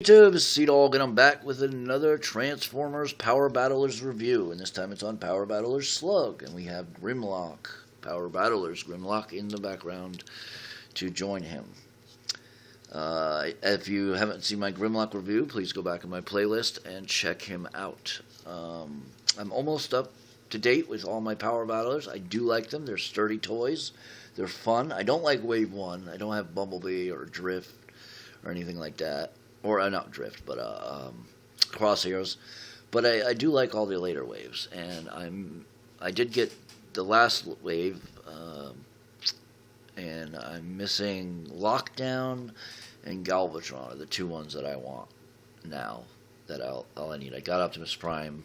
YouTube, it's Dog, and I'm back with another Transformers Power Battlers review, and this time it's on Power Battlers Slug, and we have Grimlock, Power Battlers Grimlock in the background to join him. If you haven't seen my Grimlock review, please go back in my playlist and check him out. I'm almost up to date with all my Power Battlers. I do like them. They're sturdy toys. They're fun. I don't like Wave 1. I don't have Bumblebee or Drift or anything like that. Or not Drift, but Crosshairs. But I do like all the later waves, and I did get the last wave, and I'm missing Lockdown and Galvatron are the two ones that I want now. That all I need. I got Optimus Prime,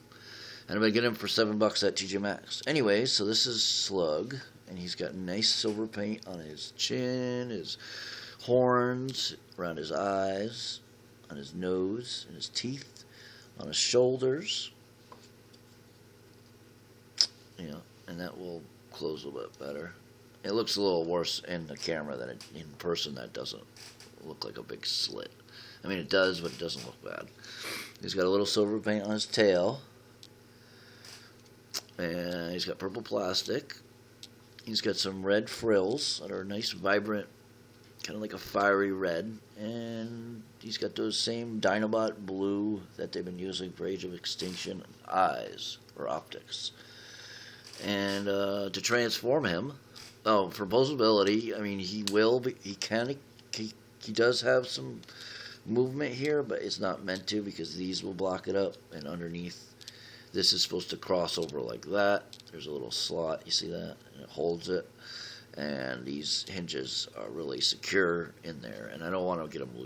and I'm gonna get him for $7 at TJ Maxx. Anyway, so this is Slug, and he's got nice silver paint on his chin, his horns, around his eyes, on his nose, and his teeth, on his shoulders. Yeah, and that will close a little bit better. It looks a little worse in the camera than in person. That doesn't look like a big slit. I mean, it does, but it doesn't look bad. He's got a little silver paint on his tail, and he's got purple plastic. He's got some red frills that are nice, vibrant, kind of like a fiery red, and he's got those same Dinobot blue that they've been using for Age of Extinction eyes, or optics. And to transform him, for posability, I mean, he does have some movement here, but it's not meant to because these will block it up, and underneath, this is supposed to cross over like that. There's a little slot, you see that? And it holds it. And these hinges are really secure in there, and I don't want to get them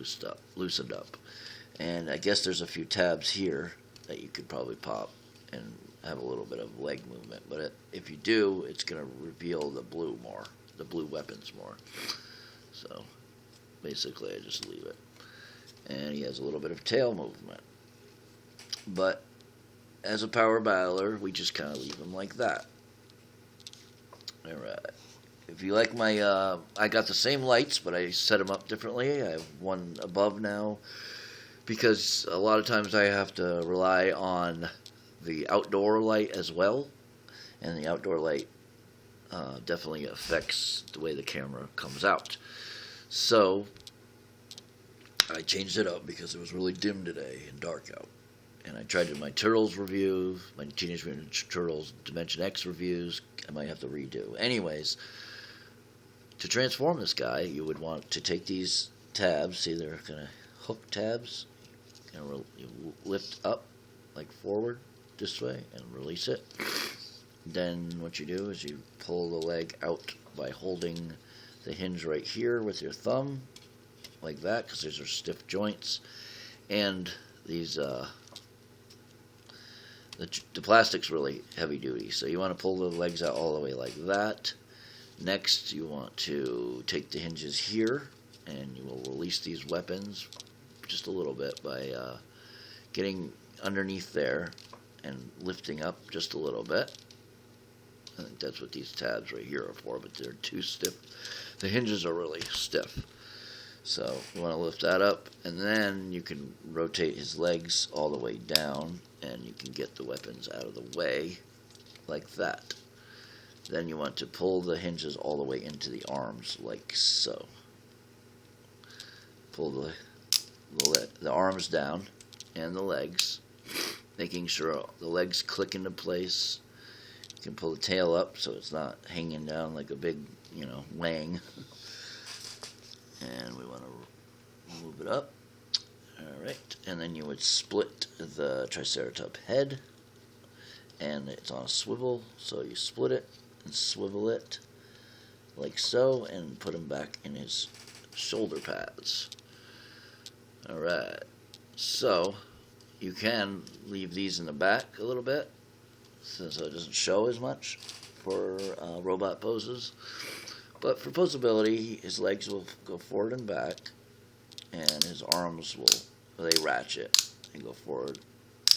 loosened up. And I guess there's a few tabs here that you could probably pop and have a little bit of leg movement. But if you do, it's going to reveal the blue weapons more. So basically, I just leave it. And he has a little bit of tail movement. But as a power battler, we just kind of leave him like that. All right. If you like my, I got the same lights, but I set them up differently. I have one above now because a lot of times I have to rely on the outdoor light as well, and the outdoor light definitely affects the way the camera comes out. So I changed it up because it was really dim today and dark out. And I tried to do my Turtles review, my Teenage Mutant Ninja Turtles Dimension X reviews. I might have to redo. Anyways, to transform this guy, you would want to take these tabs. See, they're kind of hook tabs. You lift up, like forward, this way, and release it. Then what you do is you pull the leg out by holding the hinge right here with your thumb, like that, because these are stiff joints. And these, the plastic's really heavy duty, so you want to pull the legs out all the way like that. Next, you want to take the hinges here, and you will release these weapons just a little bit by getting underneath there and lifting up just a little bit. I think that's what these tabs right here are for, but they're too stiff. The hinges are really stiff. So you want to lift that up, and then you can rotate his legs all the way down, and you can get the weapons out of the way like that. Then you want to pull the hinges all the way into the arms, like so. Pull the arms down and the legs, making sure the legs click into place. You can pull the tail up so it's not hanging down like a big, wang. And we want to move it up. Alright, and then you would split the Triceratops head, and it's on a swivel, so you split it and swivel it like so, and put him back in his shoulder pads. Alright, so you can leave these in the back a little bit so it doesn't show as much for robot poses. But for posability, his legs will go forward and back, and his arms they ratchet and go forward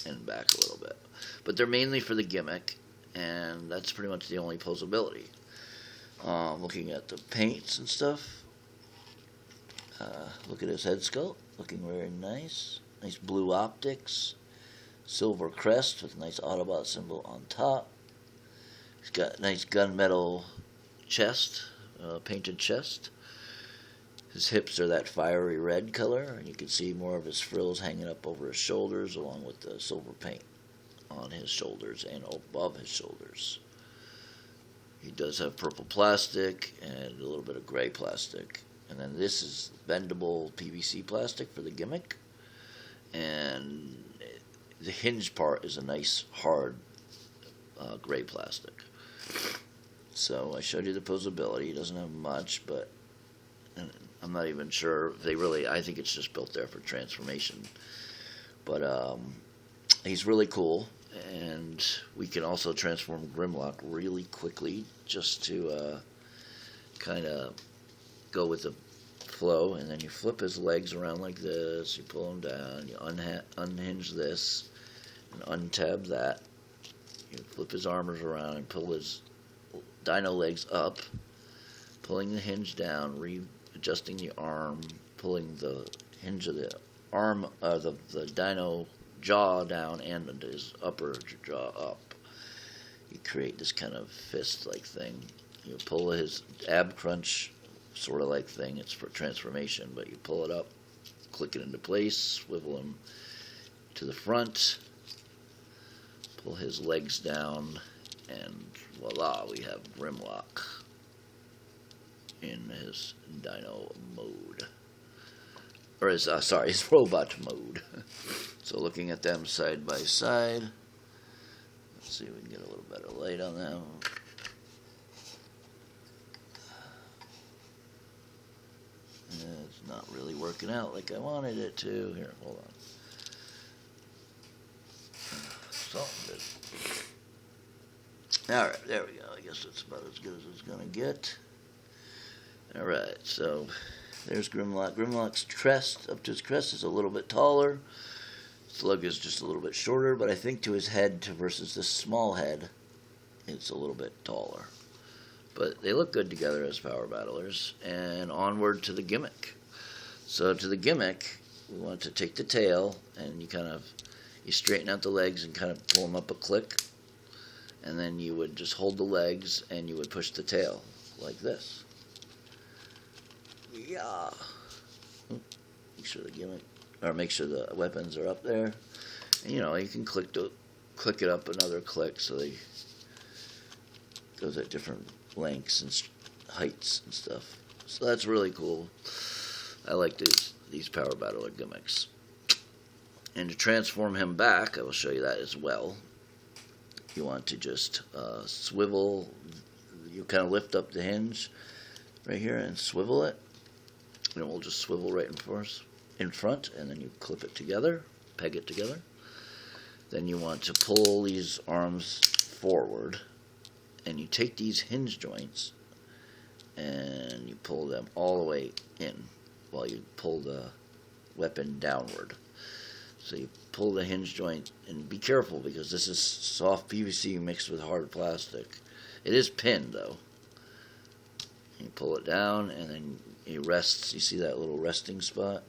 and back a little bit. But they're mainly for the gimmick, and that's pretty much the only posability. Looking at the paints and stuff, look at his head sculpt. looking very nice. Nice blue optics. Silver crest with a nice Autobot symbol on top. He's got a nice gunmetal chest, painted chest. His hips are that fiery red color, and you can see more of his frills hanging up over his shoulders, along with the silver paint on his shoulders and above his shoulders. He does have purple plastic and a little bit of gray plastic. And then this is bendable PVC plastic for the gimmick. And the hinge part is a nice hard gray plastic. So I showed you the posability. He doesn't have much, but I'm not even sure if they really, I think it's just built there for transformation. But he's really cool, and we can also transform Grimlock really quickly just to kind of go with the flow. And then you flip his legs around like this, you pull him down, you unhinge this and untab that. You flip his arms around and pull his dino legs up, pulling the hinge down, readjusting the arm, pulling the hinge of the arm, the dino jaw down and his upper jaw up. You create this kind of fist-like thing. You pull his ab crunch sort of like thing. It's for transformation, but you pull it up, click it into place, swivel him to the front, pull his legs down, and voila, we have Grimlock in his dino mode. Or his, his robot mode. So looking at them side by side, let's see if we can get a little better light on them. It's not really working out like I wanted it to. Here, hold on. Something good. Alright, there we go. I guess that's about as good as it's going to get. Alright, so there's Grimlock. Grimlock's crest, up to his crest, is a little bit taller. SLUG is just a little bit shorter, but I think to his head versus this small head, it's a little bit taller. But they look good together as power battlers. And onward to the gimmick. So to the gimmick, we want to take the tail, and you straighten out the legs and kind of pull them up a click. And then you would just hold the legs, and you would push the tail like this. Yeah. Make sure the weapons are up there. And, you can click it up another click, so they goes at different lengths and heights and stuff. So that's really cool. I like these power battler gimmicks. And to transform him back, I will show you that as well. You want to just swivel. You kind of lift up the hinge right here and swivel it. And it will just swivel right in front, and then you clip it together, peg it together. Then you want to pull these arms forward, and you take these hinge joints and you pull them all the way in while you pull the weapon downward. So you pull the hinge joint, and be careful because this is soft PVC mixed with hard plastic. It is pinned though. You pull it down, and then it rests. You see that little resting spot?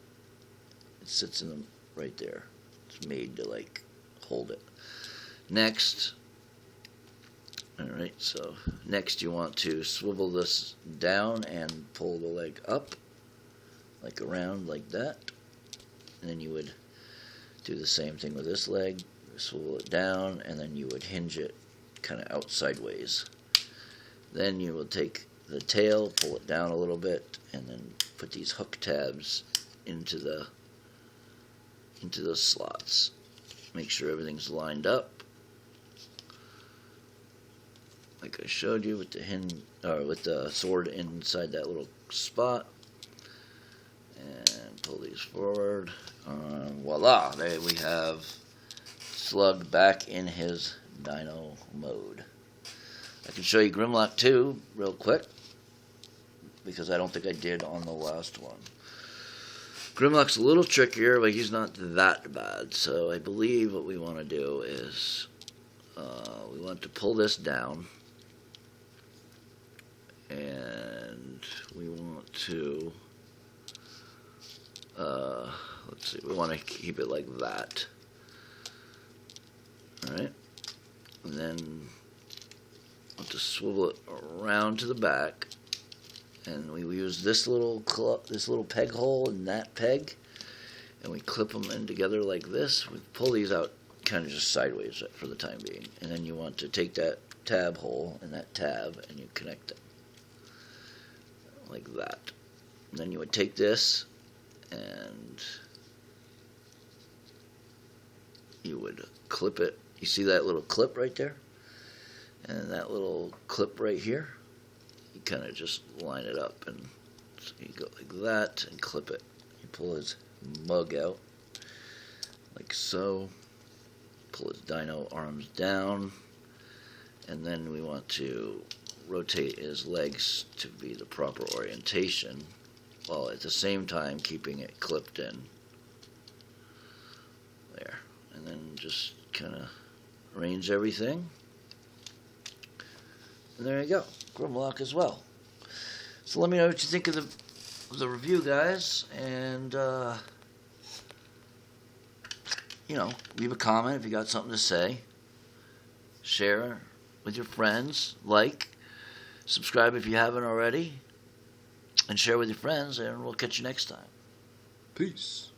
It sits in them right there. It's made to hold it. Next, alright, so next you want to swivel this down and pull the leg up, around like that. And then you would do the same thing with this leg, swivel it down, and then you would hinge it kind of out sideways. Then you will take the tail, pull it down a little bit, and then put these hook tabs into the slots. Make sure everything's lined up, like I showed you with the sword inside that little spot. And pull these forward. Voila! There we have SLUG back in his dino mode. I can show you Grimlock 2 real quick, because I don't think I did on the last one. Grimlock's a little trickier, but he's not that bad. So I believe what we want to do is we want to pull this down, and we want to let's see, we want to keep it like that. Alright, and then we'll just swivel it around to the back, and we use this little peg hole and that peg, and we clip them in together like this. We pull these out kind of just sideways for the time being, and then you want to take that tab hole and that tab and you connect them like that. And then you would take this and you would clip it. You see that little clip right there? And that little clip right here? You kind of just line it up, and so you go like that and clip it. You pull his mug out like so. Pull his dino arms down, and then we want to rotate his legs to be the proper orientation, while at the same time keeping it clipped in there. And then just kind of arrange everything, and there you go, Grimlock as well. So let me know what you think of the review, guys, and you know, leave a comment if you got something to say. Share with your friends, like, subscribe if you haven't already, and share with your friends, and we'll catch you next time. Peace.